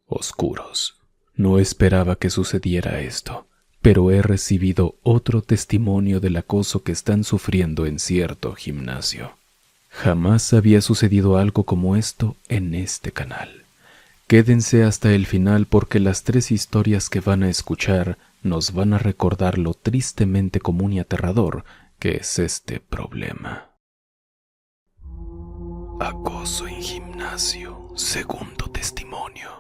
Oscuros. No esperaba que sucediera esto, pero he recibido otro testimonio del acoso que están sufriendo en cierto gimnasio. Jamás había sucedido algo como esto en este canal. Quédense hasta el final porque las 3 historias que van a escuchar nos van a recordar lo tristemente común y aterrador que es este problema. Acoso en gimnasio, segundo testimonio.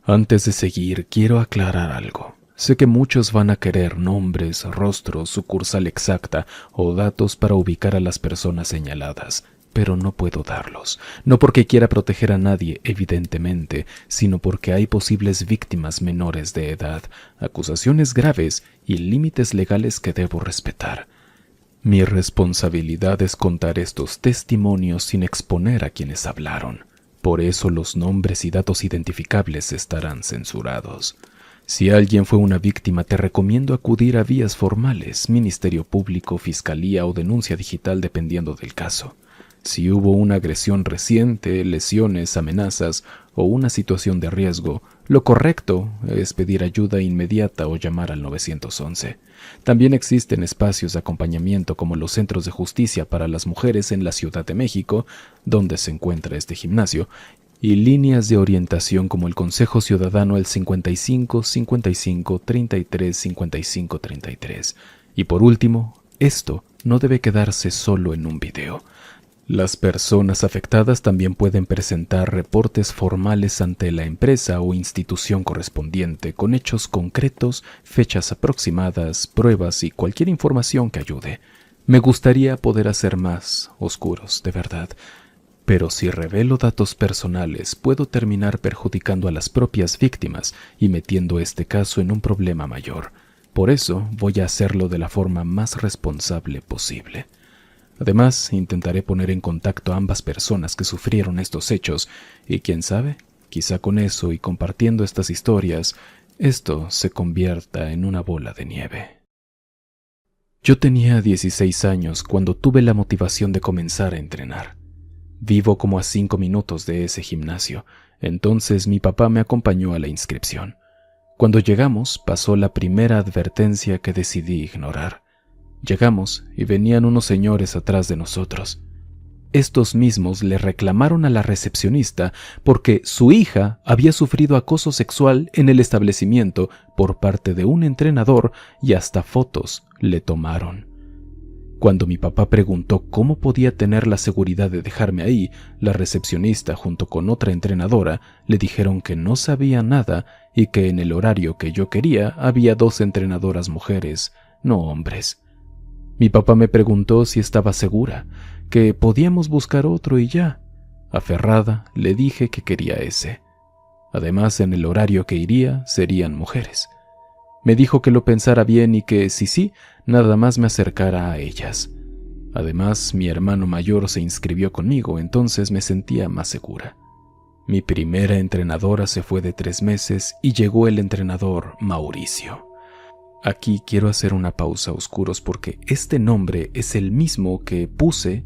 Antes de seguir, quiero aclarar algo. Sé que muchos van a querer nombres, rostros, sucursal exacta o datos para ubicar a las personas señaladas, pero no puedo darlos. No porque quiera proteger a nadie, evidentemente, sino porque hay posibles víctimas menores de edad, acusaciones graves y límites legales que debo respetar. Mi responsabilidad es contar estos testimonios sin exponer a quienes hablaron. Por eso los nombres y datos identificables estarán censurados. Si alguien fue una víctima, te recomiendo acudir a vías formales, Ministerio Público, Fiscalía o denuncia digital dependiendo del caso. Si hubo una agresión reciente, lesiones, amenazas o una situación de riesgo, lo correcto es pedir ayuda inmediata o llamar al 911. También existen espacios de acompañamiento como los centros de justicia para las mujeres en la Ciudad de México, donde se encuentra este gimnasio, y líneas de orientación como el Consejo Ciudadano al 55 55 33 55 33. Y por último, esto no debe quedarse solo en un video. Las personas afectadas también pueden presentar reportes formales ante la empresa o institución correspondiente con hechos concretos, fechas aproximadas, pruebas y cualquier información que ayude. Me gustaría poder hacer más, Oscuros, de verdad, pero si revelo datos personales puedo terminar perjudicando a las propias víctimas y metiendo este caso en un problema mayor. Por eso voy a hacerlo de la forma más responsable posible. Además, intentaré poner en contacto a ambas personas que sufrieron estos hechos y quién sabe, quizá con eso y compartiendo estas historias, esto se convierta en una bola de nieve. Yo tenía 16 años cuando tuve la motivación de comenzar a entrenar. Vivo como a 5 minutos de ese gimnasio, entonces mi papá me acompañó a la inscripción. Cuando llegamos, pasó la primera advertencia que decidí ignorar. Llegamos y venían unos señores atrás de nosotros. Estos mismos le reclamaron a la recepcionista porque su hija había sufrido acoso sexual en el establecimiento por parte de un entrenador y hasta fotos le tomaron. Cuando mi papá preguntó cómo podía tener la seguridad de dejarme ahí, la recepcionista junto con otra entrenadora le dijeron que no sabía nada y que en el horario que yo quería había 2 entrenadoras mujeres, no hombres. Mi papá me preguntó si estaba segura, que podíamos buscar otro y ya. Aferrada, le dije que quería ese. Además, en el horario que iría serían mujeres. Me dijo que lo pensara bien y que, si sí, nada más me acercara a ellas. Además, mi hermano mayor se inscribió conmigo, entonces me sentía más segura. Mi primera entrenadora se fue de 3 meses y llegó el entrenador Mauricio. Aquí quiero hacer una pausa, Oscuros, porque este nombre es el mismo que puse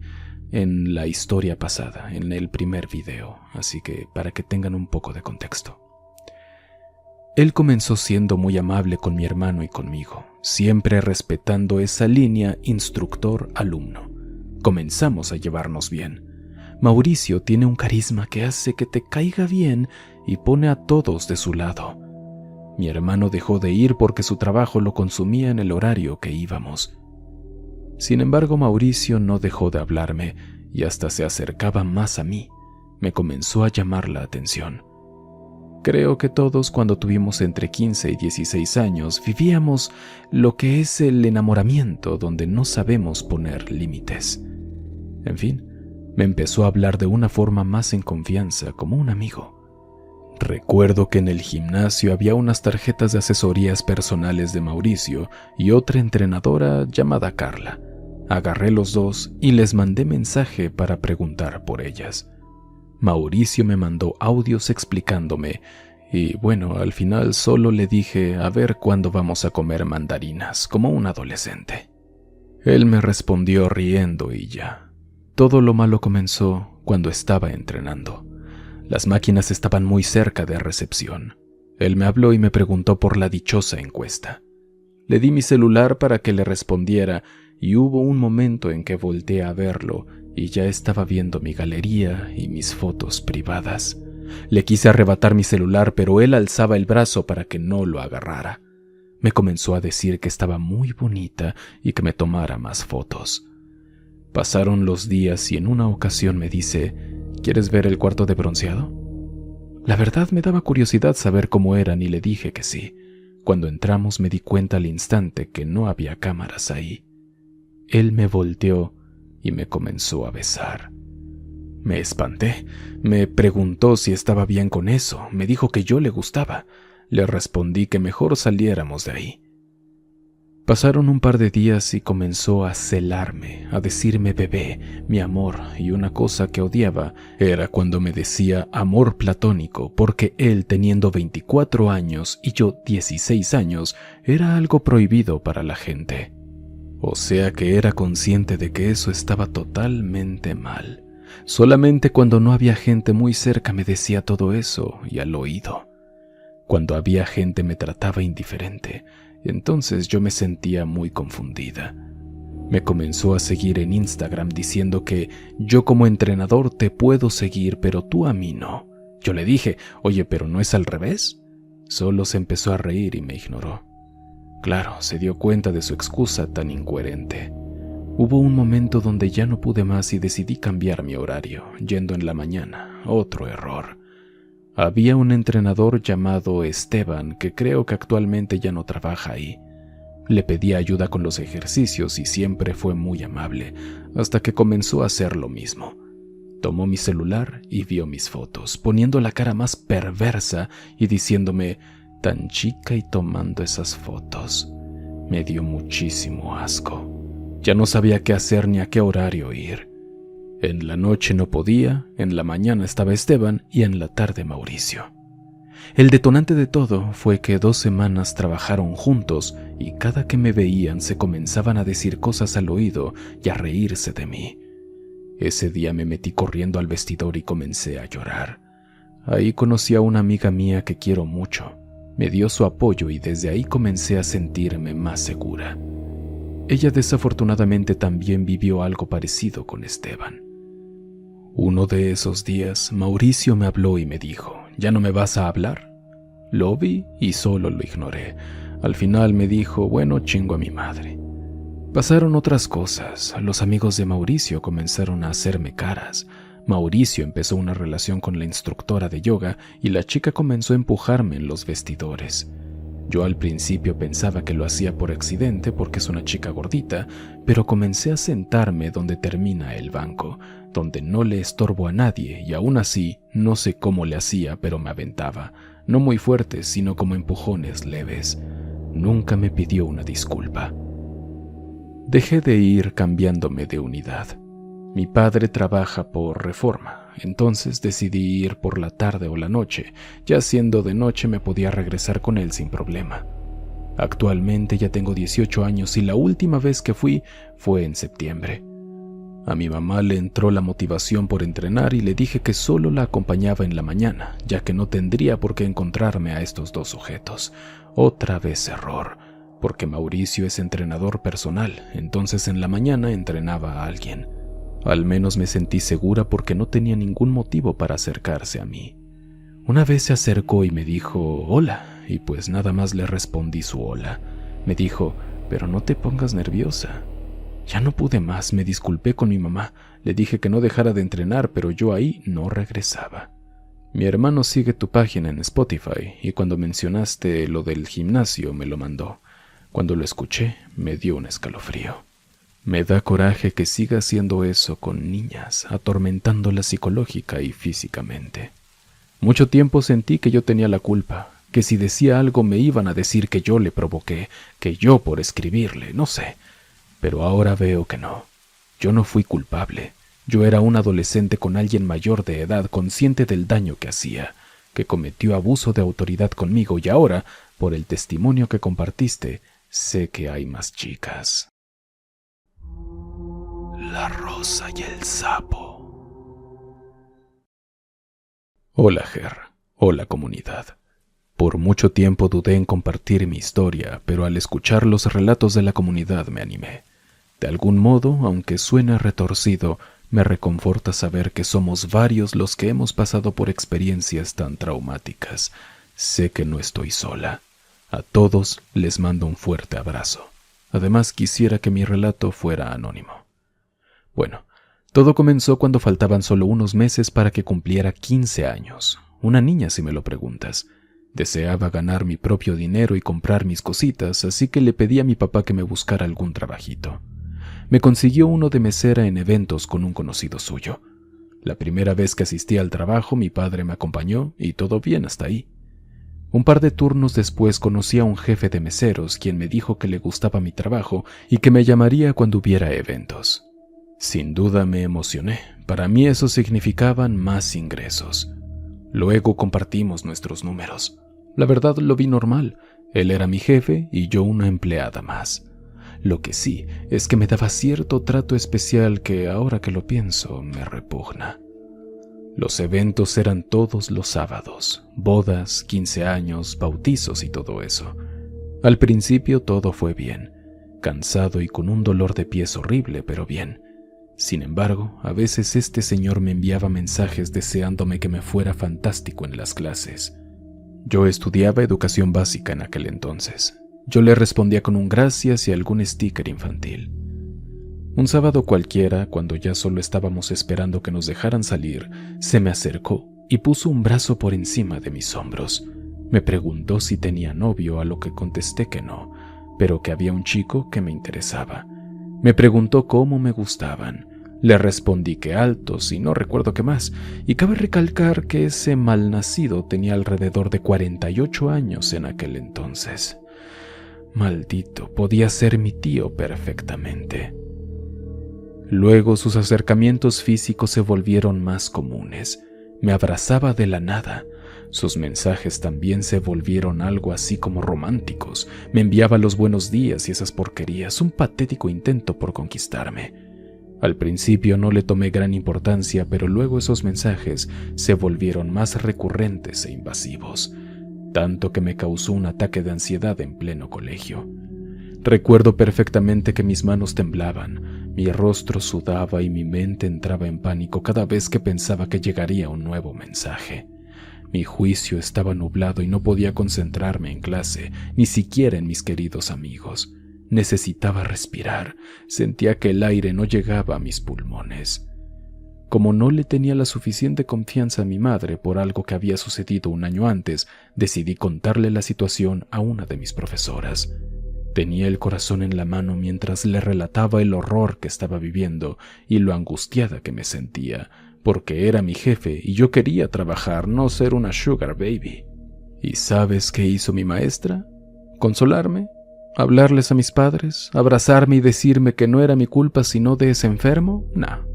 en la historia pasada, en el primer video, así que para que tengan un poco de contexto. Él comenzó siendo muy amable con mi hermano y conmigo, siempre respetando esa línea instructor-alumno. Comenzamos a llevarnos bien. Mauricio tiene un carisma que hace que te caiga bien y pone a todos de su lado. Mi hermano dejó de ir porque su trabajo lo consumía en el horario que íbamos. Sin embargo, Mauricio no dejó de hablarme y hasta se acercaba más a mí. Me comenzó a llamar la atención. Creo que todos cuando tuvimos entre 15 y 16 años vivíamos lo que es el enamoramiento donde no sabemos poner límites. En fin, me empezó a hablar de una forma más en confianza, como un amigo. Recuerdo que en el gimnasio había unas tarjetas de asesorías personales de Mauricio y otra entrenadora llamada Carla. Agarré los 2 y les mandé mensaje para preguntar por ellas. Mauricio me mandó audios explicándome y bueno, al final solo le dije a ver cuándo vamos a comer mandarinas, como un adolescente. Él me respondió riendo y ya. Todo lo malo comenzó cuando estaba entrenando. Las máquinas estaban muy cerca de recepción. Él me habló y me preguntó por la dichosa encuesta. Le di mi celular para que le respondiera y hubo un momento en que volteé a verlo y ya estaba viendo mi galería y mis fotos privadas. Le quise arrebatar mi celular, pero él alzaba el brazo para que no lo agarrara. Me comenzó a decir que estaba muy bonita y que me tomara más fotos. Pasaron los días y en una ocasión me dice: ¿quieres ver el cuarto de bronceado? La verdad me daba curiosidad saber cómo eran y le dije que sí. Cuando entramos me di cuenta al instante que no había cámaras ahí. Él me volteó y me comenzó a besar. Me espanté. Me preguntó si estaba bien con eso. Me dijo que yo le gustaba. Le respondí que mejor saliéramos de ahí. Pasaron un par de días y comenzó a celarme, a decirme bebé, mi amor, y una cosa que odiaba era cuando me decía amor platónico, porque él, teniendo 24 años y yo 16 años, era algo prohibido para la gente. O sea que era consciente de que eso estaba totalmente mal. Solamente cuando no había gente muy cerca me decía todo eso y al oído. Cuando había gente me trataba indiferente. Entonces yo me sentía muy confundida. Me comenzó a seguir en Instagram diciendo que yo como entrenador te puedo seguir, pero tú a mí no. Yo le dije, oye, ¿pero no es al revés? Solo se empezó a reír y me ignoró. Claro, se dio cuenta de su excusa tan incoherente. Hubo un momento donde ya no pude más y decidí cambiar mi horario, yendo en la mañana. Otro error. Había un entrenador llamado Esteban que creo que actualmente ya no trabaja ahí. Le pedí ayuda con los ejercicios y siempre fue muy amable, hasta que comenzó a hacer lo mismo. Tomó mi celular y vio mis fotos, poniendo la cara más perversa y diciéndome, tan chica y tomando esas fotos. Me dio muchísimo asco. Ya no sabía qué hacer ni a qué horario ir. En la noche no podía, en la mañana estaba Esteban y en la tarde Mauricio. El detonante de todo fue que 2 semanas trabajaron juntos y cada que me veían se comenzaban a decir cosas al oído y a reírse de mí. Ese día me metí corriendo al vestidor y comencé a llorar. Ahí conocí a una amiga mía que quiero mucho. Me dio su apoyo y desde ahí comencé a sentirme más segura. Ella desafortunadamente también vivió algo parecido con Esteban. Uno de esos días, Mauricio me habló y me dijo, ¿ya no me vas a hablar? Lo vi y solo lo ignoré. Al final me dijo, bueno, chingo a mi madre. Pasaron otras cosas. Los amigos de Mauricio comenzaron a hacerme caras. Mauricio empezó una relación con la instructora de yoga y la chica comenzó a empujarme en los vestidores. Yo al principio pensaba que lo hacía por accidente porque es una chica gordita, pero comencé a sentarme donde termina el banco, donde no le estorbo a nadie y aún así no sé cómo le hacía, pero me aventaba, no muy fuertes, sino como empujones leves. Nunca me pidió una disculpa. Dejé de ir cambiándome de unidad. Mi padre trabaja por Reforma, entonces decidí ir por la tarde o la noche. Ya siendo de noche me podía regresar con él sin problema. Actualmente ya tengo 18 años y la última vez que fui fue en septiembre. A mi mamá le entró la motivación por entrenar y le dije que solo la acompañaba en la mañana, ya que no tendría por qué encontrarme a estos 2 sujetos. Otra vez error, porque Mauricio es entrenador personal, entonces en la mañana entrenaba a alguien. Al menos me sentí segura porque no tenía ningún motivo para acercarse a mí. Una vez se acercó y me dijo, hola, y pues nada más le respondí su hola. Me dijo, pero no te pongas nerviosa. Ya no pude más, me disculpé con mi mamá, le dije que no dejara de entrenar, pero yo ahí no regresaba. Mi hermano sigue tu página en Spotify y cuando mencionaste lo del gimnasio me lo mandó. Cuando lo escuché, me dio un escalofrío. Me da coraje que siga haciendo eso con niñas, atormentándolas psicológica y físicamente. Mucho tiempo sentí que yo tenía la culpa, que si decía algo me iban a decir que yo le provoqué, que yo por escribirle, no sé. Pero ahora veo que no. Yo no fui culpable. Yo era un adolescente con alguien mayor de edad, consciente del daño que hacía, que cometió abuso de autoridad conmigo y ahora, por el testimonio que compartiste, sé que hay más chicas. La rosa y el sapo. Hola, Ger. Hola, comunidad. Por mucho tiempo dudé en compartir mi historia, pero al escuchar los relatos de la comunidad me animé. De algún modo, aunque suene retorcido, me reconforta saber que somos varios los que hemos pasado por experiencias tan traumáticas. Sé que no estoy sola. A todos les mando un fuerte abrazo. Además, quisiera que mi relato fuera anónimo. Bueno, todo comenzó cuando faltaban solo unos meses para que cumpliera 15 años. Una niña, si me lo preguntas. Deseaba ganar mi propio dinero y comprar mis cositas, así que le pedí a mi papá que me buscara algún trabajito. Me consiguió uno de mesera en eventos con un conocido suyo. La primera vez que asistí al trabajo, mi padre me acompañó y todo bien hasta ahí. Un par de turnos después conocí a un jefe de meseros, quien me dijo que le gustaba mi trabajo y que me llamaría cuando hubiera eventos. Sin duda me emocioné. Para mí eso significaban más ingresos. Luego compartimos nuestros números. La verdad lo vi normal. Él era mi jefe y yo una empleada más. Lo que sí es que me daba cierto trato especial que, ahora que lo pienso, me repugna. Los eventos eran todos los sábados, bodas, 15 años, bautizos y todo eso. Al principio todo fue bien, cansado y con un dolor de pies horrible, pero bien. Sin embargo, a veces este señor me enviaba mensajes deseándome que me fuera fantástico en las clases. Yo estudiaba educación básica en aquel entonces. Yo le respondía con un gracias y algún sticker infantil. Un sábado cualquiera, cuando ya solo estábamos esperando que nos dejaran salir, se me acercó y puso un brazo por encima de mis hombros. Me preguntó si tenía novio, a lo que contesté que no, pero que había un chico que me interesaba. Me preguntó cómo me gustaban. Le respondí que altos y no recuerdo qué más, y cabe recalcar que ese malnacido tenía alrededor de 48 años en aquel entonces. Maldito, podía ser mi tío perfectamente. Luego sus acercamientos físicos se volvieron más comunes. Me abrazaba de la nada. Sus mensajes también se volvieron algo así como románticos. Me enviaba los buenos días y esas porquerías, un patético intento por conquistarme. Al principio no le tomé gran importancia, pero luego esos mensajes se volvieron más recurrentes e invasivos, tanto que me causó un ataque de ansiedad en pleno colegio. Recuerdo perfectamente que mis manos temblaban, mi rostro sudaba y mi mente entraba en pánico cada vez que pensaba que llegaría un nuevo mensaje. Mi juicio estaba nublado y no podía concentrarme en clase, ni siquiera en mis queridos amigos. Necesitaba respirar, sentía que el aire no llegaba a mis pulmones. Como no le tenía la suficiente confianza a mi madre por algo que había sucedido un año antes, decidí contarle la situación a una de mis profesoras. Tenía el corazón en la mano mientras le relataba el horror que estaba viviendo y lo angustiada que me sentía, porque era mi jefe y yo quería trabajar, no ser una sugar baby. ¿Y sabes qué hizo mi maestra? ¿Consolarme? ¿Hablarles a mis padres? ¿Abrazarme y decirme que no era mi culpa sino de ese enfermo? No.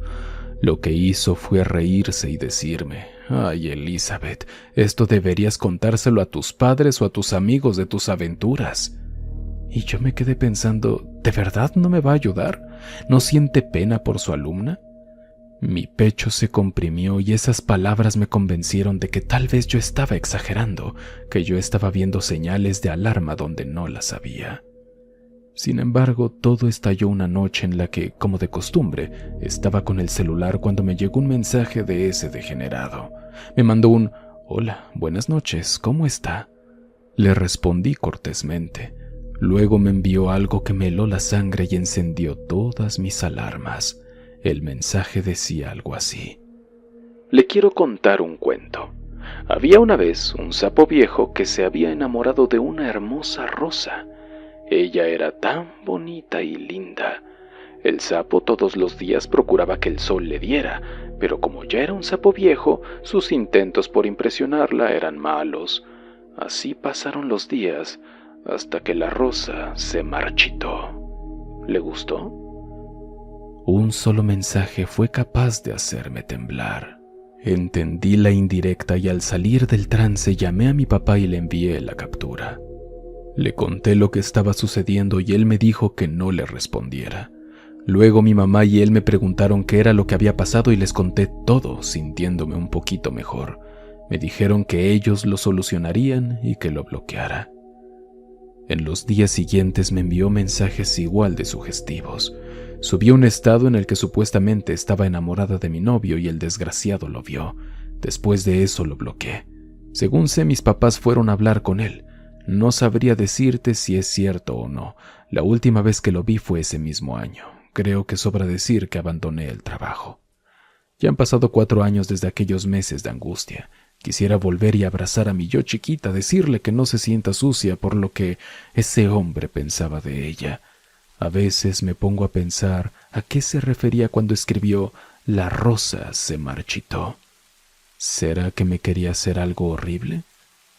Lo que hizo fue reírse y decirme: «Ay, Elizabeth, esto deberías contárselo a tus padres o a tus amigos de tus aventuras». Y yo me quedé pensando, ¿de verdad no me va a ayudar? ¿No siente pena por su alumna? Mi pecho se comprimió y esas palabras me convencieron de que tal vez yo estaba exagerando, que yo estaba viendo señales de alarma donde no las había. Sin embargo, todo estalló una noche en la que, como de costumbre, estaba con el celular cuando me llegó un mensaje de ese degenerado. Me mandó un «Hola, buenas noches, ¿cómo está?». Le respondí cortésmente. Luego me envió algo que me heló la sangre y encendió todas mis alarmas. El mensaje decía algo así: «Le quiero contar un cuento. Había una vez un sapo viejo que se había enamorado de una hermosa rosa. Ella era tan bonita y linda. El sapo todos los días procuraba que el sol le diera, pero como ya era un sapo viejo, sus intentos por impresionarla eran malos. Así pasaron los días hasta que la rosa se marchitó. ¿Le gustó?». Un solo mensaje fue capaz de hacerme temblar. Entendí la indirecta y al salir del trance llamé a mi papá y le envié la captura. Le conté lo que estaba sucediendo y él me dijo que no le respondiera. Luego mi mamá y él me preguntaron qué era lo que había pasado y les conté todo, sintiéndome un poquito mejor. Me dijeron que ellos lo solucionarían y que lo bloqueara. En los días siguientes me envió mensajes igual de sugestivos. Subí un estado en el que supuestamente estaba enamorada de mi novio y el desgraciado lo vio. Después de eso lo bloqueé. Según sé, mis papás fueron a hablar con él. No sabría decirte si es cierto o no. La última vez que lo vi fue ese mismo año. Creo que sobra decir que abandoné el trabajo. Ya han pasado 4 años desde aquellos meses de angustia. Quisiera volver y abrazar a mi yo chiquita, decirle que no se sienta sucia por lo que ese hombre pensaba de ella. A veces me pongo a pensar a qué se refería cuando escribió «La rosa se marchitó». ¿Será que me quería hacer algo horrible?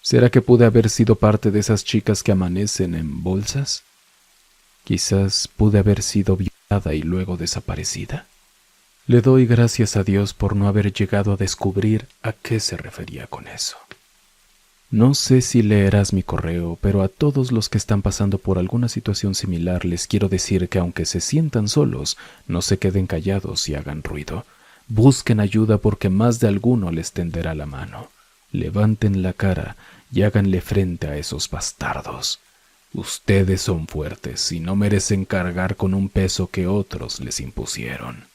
¿Será que pude haber sido parte de esas chicas que amanecen en bolsas? Quizás pude haber sido violada y luego desaparecida. Le doy gracias a Dios por no haber llegado a descubrir a qué se refería con eso. No sé si leerás mi correo, pero a todos los que están pasando por alguna situación similar les quiero decir que aunque se sientan solos, no se queden callados y hagan ruido. Busquen ayuda porque más de alguno les tenderá la mano. Levanten la cara y háganle frente a esos bastardos. Ustedes son fuertes y no merecen cargar con un peso que otros les impusieron.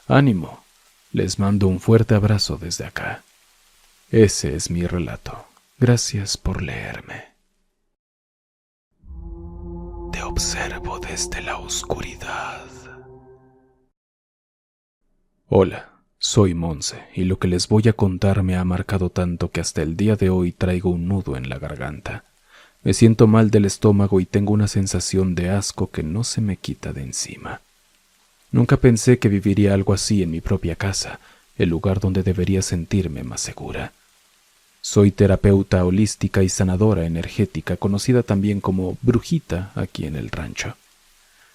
Ánimo, les mando un fuerte abrazo desde acá. Ese es mi relato. Gracias por leerme. Te observo desde la oscuridad. Hola, soy Monse y lo que les voy a contar me ha marcado tanto que hasta el día de hoy traigo un nudo en la garganta. Me siento mal del estómago y tengo una sensación de asco que no se me quita de encima. Nunca pensé que viviría algo así en mi propia casa, el lugar donde debería sentirme más segura. Soy terapeuta holística y sanadora energética, conocida también como brujita aquí en el rancho.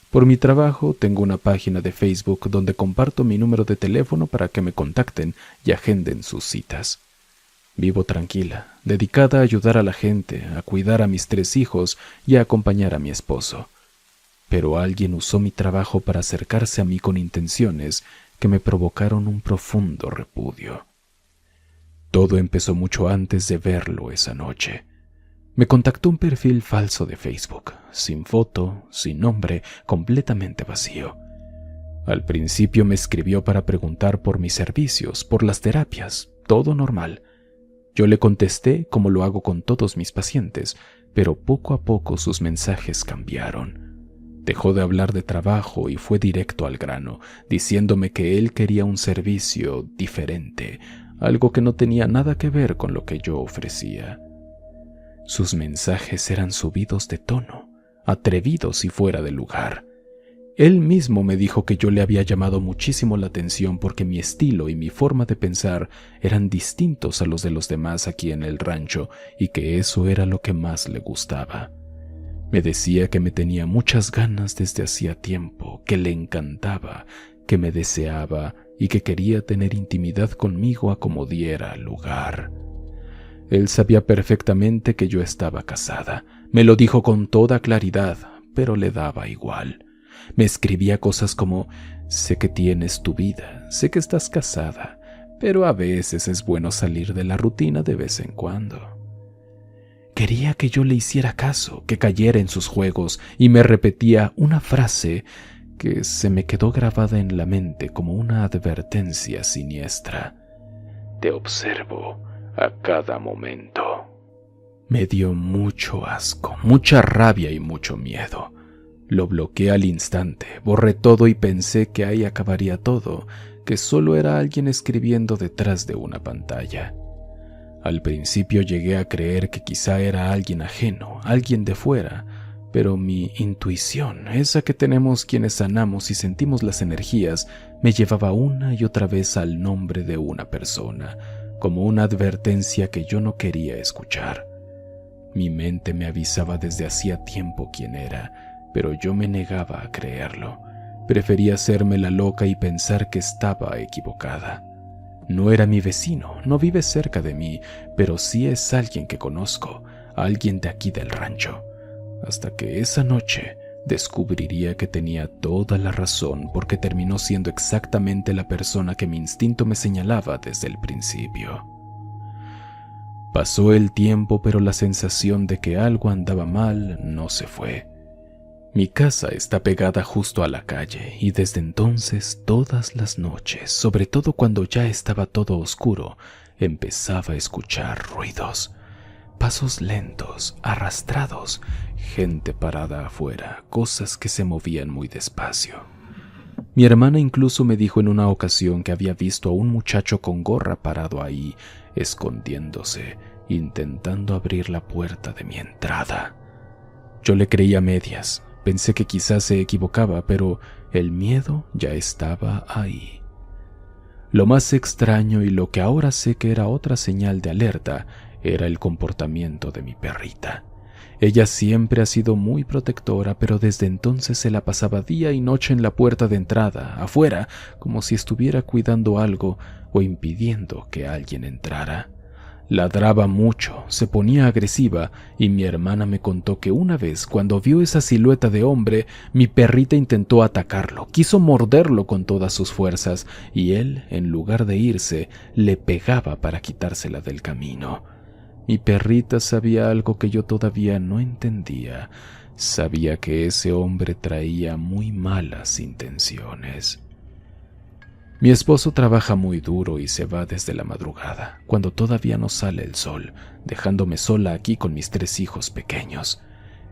Por mi trabajo tengo una página de Facebook donde comparto mi número de teléfono para que me contacten y agenden sus citas. Vivo tranquila, dedicada a ayudar a la gente, a cuidar a mis 3 hijos y a acompañar a mi esposo. Pero alguien usó mi trabajo para acercarse a mí con intenciones que me provocaron un profundo repudio. Todo empezó mucho antes de verlo esa noche. Me contactó un perfil falso de Facebook, sin foto, sin nombre, completamente vacío. Al principio me escribió para preguntar por mis servicios, por las terapias, todo normal. Yo le contesté como lo hago con todos mis pacientes, pero poco a poco sus mensajes cambiaron. Dejó de hablar de trabajo y fue directo al grano, diciéndome que él quería un servicio diferente, algo que no tenía nada que ver con lo que yo ofrecía. Sus mensajes eran subidos de tono, atrevidos y fuera de lugar. Él mismo me dijo que yo le había llamado muchísimo la atención porque mi estilo y mi forma de pensar eran distintos a los de los demás aquí en el rancho y que eso era lo que más le gustaba. Me decía que me tenía muchas ganas desde hacía tiempo, que le encantaba, que me deseaba y que quería tener intimidad conmigo a como diera lugar. Él sabía perfectamente que yo estaba casada. Me lo dijo con toda claridad, pero le daba igual. Me escribía cosas como: sé que tienes tu vida, sé que estás casada, pero a veces es bueno salir de la rutina de vez en cuando. Quería que yo le hiciera caso, que cayera en sus juegos, y me repetía una frase que se me quedó grabada en la mente como una advertencia siniestra. Te observo a cada momento. Me dio mucho asco, mucha rabia y mucho miedo. Lo bloqueé al instante, borré todo y pensé que ahí acabaría todo, que solo era alguien escribiendo detrás de una pantalla. Al principio llegué a creer que quizá era alguien ajeno, alguien de fuera, pero mi intuición, esa que tenemos quienes sanamos y sentimos las energías, me llevaba una y otra vez al nombre de una persona, como una advertencia que yo no quería escuchar. Mi mente me avisaba desde hacía tiempo quién era, pero yo me negaba a creerlo. Prefería hacerme la loca y pensar que estaba equivocada. No era mi vecino, no vive cerca de mí, pero sí es alguien que conozco, alguien de aquí del rancho. Hasta que esa noche descubriría que tenía toda la razón porque terminó siendo exactamente la persona que mi instinto me señalaba desde el principio. Pasó el tiempo, pero la sensación de que algo andaba mal no se fue. Mi casa está pegada justo a la calle y desde entonces todas las noches, sobre todo cuando ya estaba todo oscuro, empezaba a escuchar ruidos, pasos lentos, arrastrados, gente parada afuera, cosas que se movían muy despacio. Mi hermana incluso me dijo en una ocasión que había visto a un muchacho con gorra parado ahí, escondiéndose, intentando abrir la puerta de mi entrada. Yo le creí a medias. Pensé que quizás se equivocaba, pero el miedo ya estaba ahí. Lo más extraño y lo que ahora sé que era otra señal de alerta era el comportamiento de mi perrita. Ella siempre ha sido muy protectora, pero desde entonces se la pasaba día y noche en la puerta de entrada, afuera, como si estuviera cuidando algo o impidiendo que alguien entrara. Ladraba mucho, se ponía agresiva y mi hermana me contó que una vez cuando vio esa silueta de hombre, mi perrita intentó atacarlo, quiso morderlo con todas sus fuerzas y él, en lugar de irse, le pegaba para quitársela del camino. Mi perrita sabía algo que yo todavía no entendía. Sabía que ese hombre traía muy malas intenciones. Mi esposo trabaja muy duro y se va desde la madrugada, cuando todavía no sale el sol, dejándome sola aquí con mis 3 hijos pequeños.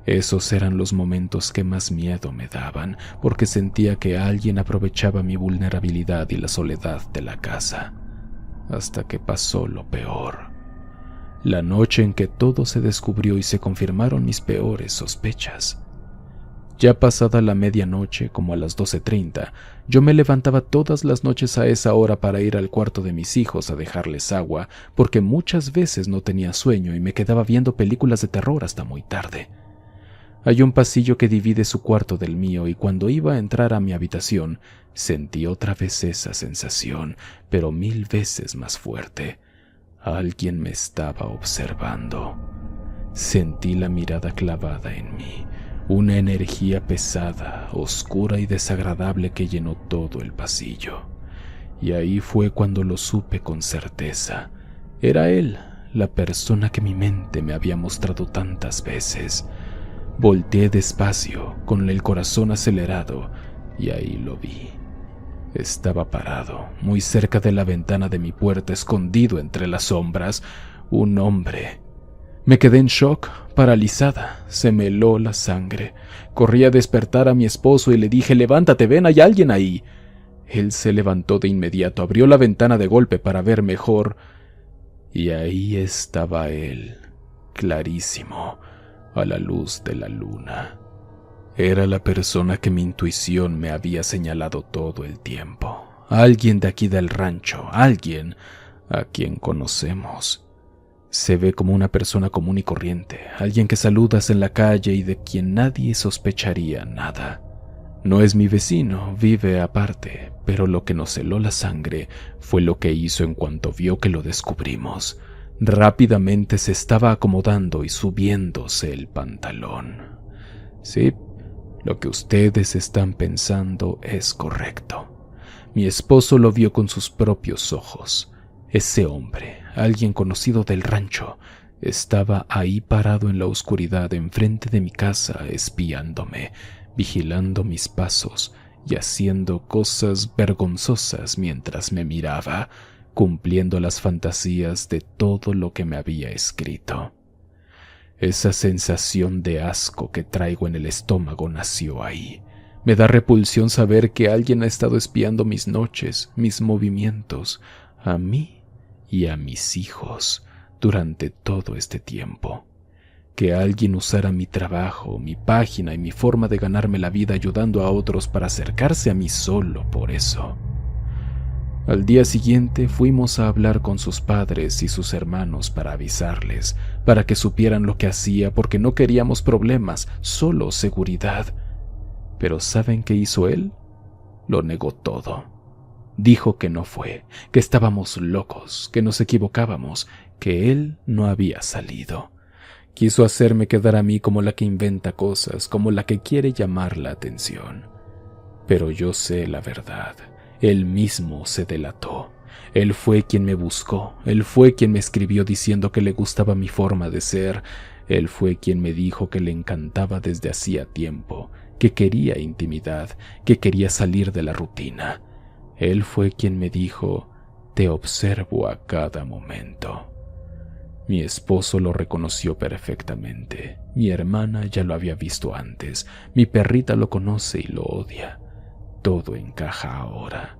Esos eran los momentos que más miedo me daban, porque sentía que alguien aprovechaba mi vulnerabilidad y la soledad de la casa. Hasta que pasó lo peor. La noche en que todo se descubrió y se confirmaron mis peores sospechas. Ya pasada la medianoche, como a las 12:30, yo me levantaba todas las noches a esa hora para ir al cuarto de mis hijos a dejarles agua, porque muchas veces no tenía sueño y me quedaba viendo películas de terror hasta muy tarde. Hay un pasillo que divide su cuarto del mío y cuando iba a entrar a mi habitación, sentí otra vez esa sensación, pero 1000 veces más fuerte. Alguien me estaba observando. Sentí la mirada clavada en mí. Una energía pesada, oscura y desagradable que llenó todo el pasillo. Y ahí fue cuando lo supe con certeza. Era él, la persona que mi mente me había mostrado tantas veces. Volteé despacio, con el corazón acelerado, y ahí lo vi. Estaba parado, muy cerca de la ventana de mi puerta, escondido entre las sombras, un hombre. Me quedé en shock, paralizada, se me heló la sangre. Corrí a despertar a mi esposo y le dije: «Levántate, ven, hay alguien ahí». Él se levantó de inmediato, abrió la ventana de golpe para ver mejor, y ahí estaba él, clarísimo, a la luz de la luna. Era la persona que mi intuición me había señalado todo el tiempo. Alguien de aquí del rancho, alguien a quien conocemos. Se ve como una persona común y corriente, alguien que saludas en la calle y de quien nadie sospecharía nada. No es mi vecino, vive aparte, pero lo que nos heló la sangre fue lo que hizo en cuanto vio que lo descubrimos. Rápidamente se estaba acomodando y subiéndose el pantalón. Sí, lo que ustedes están pensando es correcto. Mi esposo lo vio con sus propios ojos. Ese hombre, alguien conocido del rancho, estaba ahí parado en la oscuridad enfrente de mi casa, espiándome, vigilando mis pasos y haciendo cosas vergonzosas mientras me miraba, cumpliendo las fantasías de todo lo que me había escrito. Esa sensación de asco que traigo en el estómago nació ahí. Me da repulsión saber que alguien ha estado espiando mis noches, mis movimientos, a mí y a mis hijos durante todo este tiempo. Que alguien usara mi trabajo, mi página y mi forma de ganarme la vida ayudando a otros para acercarse a mí solo por eso. Al día siguiente fuimos a hablar con sus padres y sus hermanos para avisarles, para que supieran lo que hacía, porque no queríamos problemas, solo seguridad. Pero ¿saben qué hizo él? Lo negó todo. Dijo que no fue, que estábamos locos, que nos equivocábamos, que él no había salido. Quiso hacerme quedar a mí como la que inventa cosas, como la que quiere llamar la atención. Pero yo sé la verdad. Él mismo se delató. Él fue quien me buscó, él fue quien me escribió diciendo que le gustaba mi forma de ser, él fue quien me dijo que le encantaba desde hacía tiempo, que quería intimidad, que quería salir de la rutina. Él fue quien me dijo: te observo a cada momento. Mi esposo lo reconoció perfectamente. Mi hermana ya lo había visto antes. Mi perrita lo conoce y lo odia. Todo encaja ahora.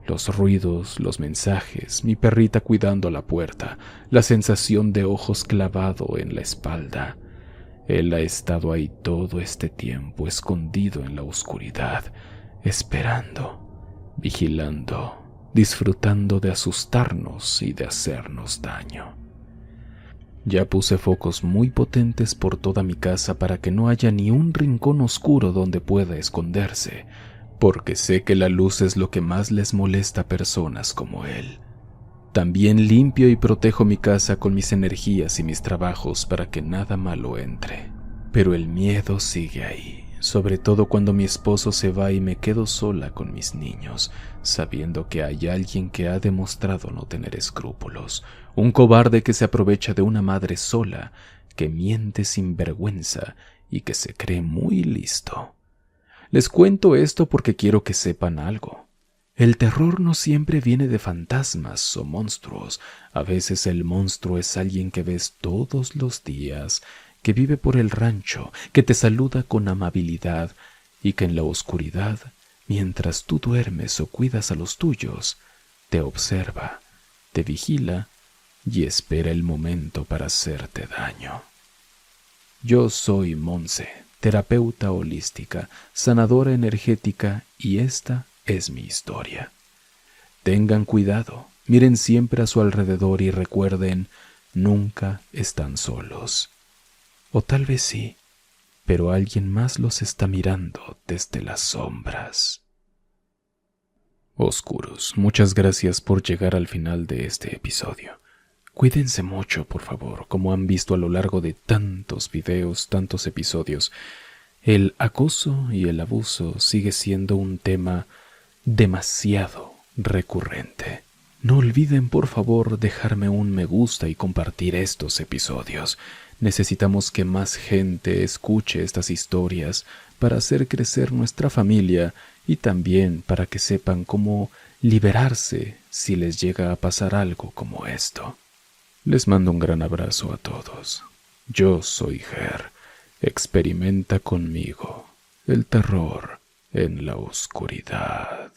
Los ruidos, los mensajes, mi perrita cuidando la puerta, la sensación de ojos clavado en la espalda. Él ha estado ahí todo este tiempo, escondido en la oscuridad, esperando, vigilando, disfrutando de asustarnos y de hacernos daño. Ya puse focos muy potentes por toda mi casa para que no haya ni un rincón oscuro donde pueda esconderse, porque sé que la luz es lo que más les molesta a personas como él. También limpio y protejo mi casa con mis energías y mis trabajos para que nada malo entre. Pero el miedo sigue ahí, sobre todo cuando mi esposo se va y me quedo sola con mis niños, sabiendo que hay alguien que ha demostrado no tener escrúpulos, un cobarde que se aprovecha de una madre sola, que miente sin vergüenza y que se cree muy listo. Les cuento esto porque quiero que sepan algo. El terror no siempre viene de fantasmas o monstruos. A veces el monstruo es alguien que ves todos los días, que vive por el rancho, que te saluda con amabilidad y que en la oscuridad, mientras tú duermes o cuidas a los tuyos, te observa, te vigila y espera el momento para hacerte daño. Yo soy Monse, terapeuta holística, sanadora energética, y esta es mi historia. Tengan cuidado, miren siempre a su alrededor y recuerden, nunca están solos. O tal vez sí, pero alguien más los está mirando desde las sombras. Oscuros, muchas gracias por llegar al final de este episodio. Cuídense mucho, por favor, como han visto a lo largo de tantos videos, tantos episodios. El acoso y el abuso sigue siendo un tema demasiado recurrente. No olviden, por favor, dejarme un me gusta y compartir estos episodios. Necesitamos que más gente escuche estas historias para hacer crecer nuestra familia y también para que sepan cómo liberarse si les llega a pasar algo como esto. Les mando un gran abrazo a todos. Yo soy Ger. Experimenta conmigo el terror en la oscuridad.